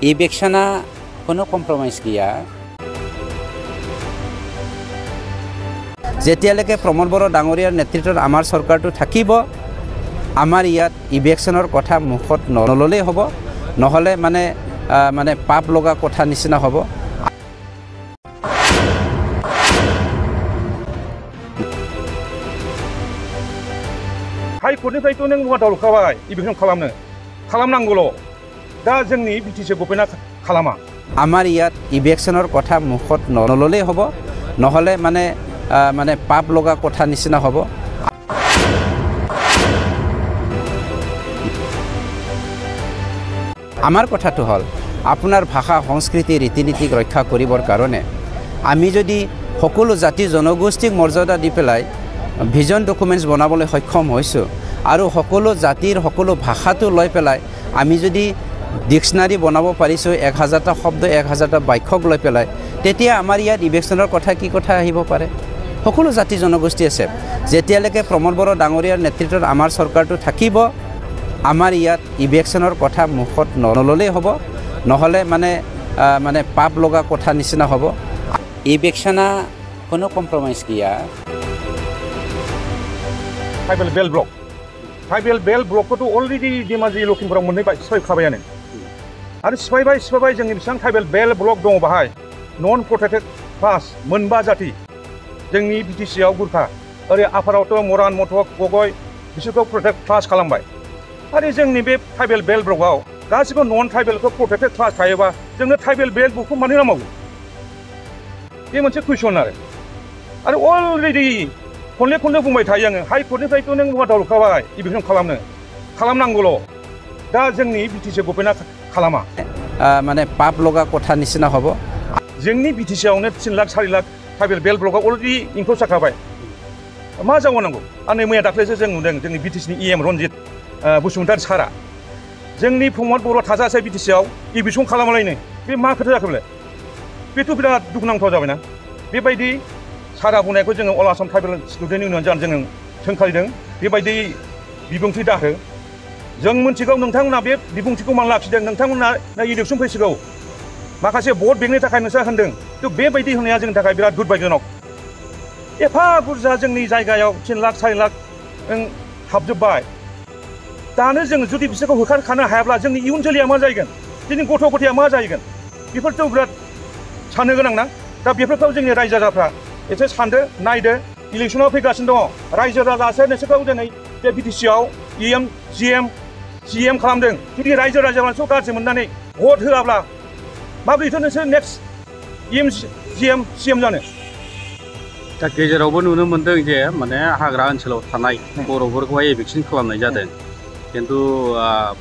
इलेक्शना কোনো কম্প্ৰমাইজ গিয়া যেতিয়ালৈকে প্ৰমোদ বড়ো ডাঙৰীয়াৰ নেতৃত্বত আমাৰ চৰকাৰটো থাকিব আমাৰ ইয়াত ইলেকশ্যনৰ কথা মুখত নললেই হ'ব নহলে মানে পাপ লগা কথা নিচিনা হ'ব हाई कोर्टनिफ्रायथ' नों मुवा दावलखाबाय इलेक्शन खालामनांगौल' दा जोंनि बिटिसि गभर्नमेन्टआ खालामा আমাৰ ইয়াত ইলেকশ্যনৰ কথা মুখত নললেই হ'ব নহলে মানে পাপ লগা কথা নিচিনা হ'ব আমাৰ কথাটো হ'ল আপোনাৰ ভাষা সংস্কৃতি ৰীতি-নীতিক ৰক্ষা কৰিবৰ কাৰণে আমি যদি সকলো জাতি জনগোষ্ঠীক মৰ্যাদা দি পেলাই ভিজন ডকুমেন্টছ বনাবলৈ সক্ষম হৈছো আৰু সকলো জাতিৰ সকলো ভাষাটো লৈ পেলাই আমি যদি ডিকশনাৰী বনাব পাৰিছো 1000টা শব্দ 1000টা বাক্যক লৈ পেলাই তেতিয়া আমাৰ ইয়াত ইলেকশ্যনৰ কথা কি কথা আহিব পাৰে সকলো জাতি জনগোষ্ঠী আছে যেতিয়ালৈকে প্ৰমোদ বড়ো ডাঙৰীয়াৰ নেতৃত্বত আমাৰ চৰকাৰটো থাকিব আমাৰ ইয়াত ইলেকশ্যনৰ কথা মুখত নললেই হ'ব নহলে মানে পাপ লগা কথা নিচিনা হ'ব ইলেকশ্যনা কোনো কম্প্ৰমাইজ গিয়া ट्राइबेल बेल ब्लकखौथ' अलरेडि धेमाजि लखिमपुराव मोननै सिफायखाबायानो आरो सिफायबाय जोंनि बेसेबां ट्राइबेल बेल ब्लक दङ बाहाय नन प्रोटेक्टेड क्लास मोनबा जाति जोंनि बिटिसिआव गुरखा ओरै आफारावथ' मरान मथक गगय बिसोरखौ प्रोटेक्ट क्लास खालामबाय आरो जोंनि बे ट्राइबेल बेल ब्लकआव गासिबो नन ट्राइबेलखौ प्रोटेक्टेड क्लास थायोबा जोंनो ट्राइबेल बेल ब्लकखौ मानो नांगौ बे मोनसे कुइसन आरो अलरेडि खनले बुंबाय थायो आङो हाई कोर्टनिफ्रायथ' नों मुवा दावलखाबाय इलेक्शन खालामनांगौल' दा जोंनि बिटिसि गभर्नमेन्टआ खालामा माने पाप लगा কথা নিচিনা হ'ব जोंनि बिटिसिआवनो 3 लाख 4 लाख ट्राइबेल बेल ब्लकआव अलरेडि इनक्लुड जाखाबाय मा जाबावनांगौ आरो मैया दाख्लैसो जों नुदों जोंनि बिटिसिनि इएम रनजित बसुमतारी सारा जोंनि प्रमोद बड़ो थाजासे बिटिसिआव इलेक्शन खालामालायनो बे मा खोथा जाखो बेथ' बिराद दुखुनांथाव जाबायना बेबायदि सारा बुंनायखौ जोङो अल आसाम ट्राइबेल स्टुडेन्ट इउनियन जानो जोङो सोंखारिदों बेबायदि बिबुंथि दाहो जों मिथिगौ नोंथांमोना बे बिबुंथिखौ मान लाखिदों नोंथांमोना इलेक्शन फैसिगौ माखासे भट बेंकनि थाखाय नोंसोर होनदों थ' बेबायदि होनाया जोंनि थाखाय बिराद दुर्भाग्यजनक एफा बुरजा जोंनि जायगायाव 3 लाख 4 लाख हाबजोब्बाय दानो जों जुदि बिसोरखौ होखारखानो हायाब्ला जोंनि इयुन जोलैया मा जाहैगोन जोंनि गथ' गथाया मा जाहैगोन बेफोरथ' बिराद साननो गोनां ना दा बेफोरखौ जोंनि रायजो राजाफ्रा एसे सानदो नायदो इलेक्शनाव फैगासिनो दङ रायजो राजासो नोंसोरखौ दिनै बे बिटिसिआव इएम जिएम खालामदों जुदि रायजो राजाफ्रासो गाज्रि मोननानै भट होआब्ला माबोरैथो नोंसोर नेक्स्ट इएम जिएम सिएम जानो दा गेजेरावबो नुनो मोनदों जे माने हाग्रा ओनसोलाव थानाय बर'फोरखौहाय इभिक्सन खालामनाय जादों खिन्थु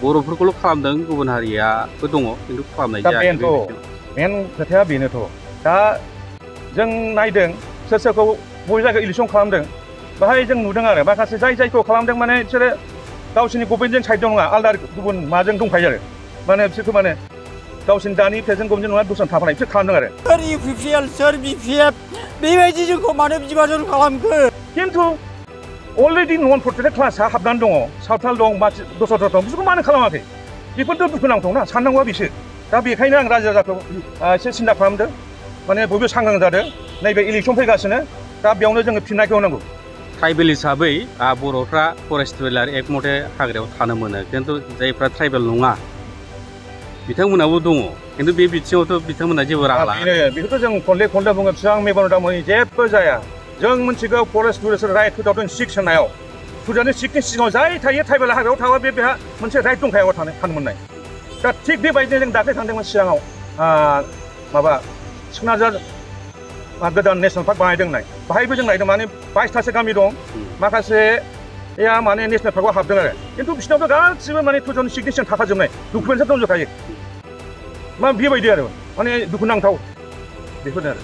बर'फोरखौल' खालामदों गुबुन हारियाबो दङ खिन्थु खालामनाय जायाखै मेन खोथाया बेनोथ' दा जों नायदों सोर सोरखौ बबे जायगायाव इलेक्शन खालामदों बाहाय जों नुदों आरो माखासे जायखौ खालामदों माने बिसोरो गावसोरनि गभर्नमेन्टजों साइड नङा आलदा गुबुन माजों दंखायो आरो माने बिसोरखौ माने गावसोरनि दानि प्रेजेन्ट गभर्नमेन्ट नङा दस्रा थाफानाय बिसोर खालामदों आरो सोर इउपिपिएल सोर बिपिएफ बेबायदि जोंखौ मानो बिबाजन खालामखो खिन्थु अलरेडि नन प्रोटेक्टेड क्लासआ हाबनानै दङ सावथाल दं दस्रा दं बिसोरखौ मानो खालामाखै बेफोरथ' दुखुनांथावना साननांगौआ बिसोर दा बेखायनो आं रायजो राजाखौ एसे सिन्था खालामदों माने बयबो सांग्रां जादों नैबे इलेक्शन फैगासिनो दा बेयावनो जोङो फिननायखौ होनांगौ ट्राइबेल हिसाबै बर'फ्रा फरेस्ट ट्रेभेलार एक मथे हाग्रायाव थानो मोनो खिन्थु जायफ्रा ट्राइबेल नङा बिथांमोनाबो दङ खिन्थु बे बिथिङावथ' बिथांमोना जेबो राहा लाया बेखौथ' जों खनले बुङो बिसिबां मेगन दामोनि जेबो जाया जों मिथिगौ फरेस्ट टुरिस्ट राइट 2006 होनायाव 2006नि सिगाङाव जाय थायो ट्राइबेल हाग्रायाव थाबा बेहा मोनसे राइट दंखायो थानो मोननाय दा थिग बेबायदिनो जों दाख्लै थांदोंमोन सिगाङाव माबा सिकनाझार गोदान नेशनेल पार्क बानायदों होननाय बाहायबो जों नायदों माने 22थासो गामि दं माखासेया माने नेशनेल पार्कआव हाबदों आरो खिन्थु बिसोरनावथ' गासिबो माने 2006नि सिगां थाखाजोबनाय डकुमेन्टसा दंजोबखायो मा बेबायदि आरो माने दुखुनांथाव बेफोरनो आरो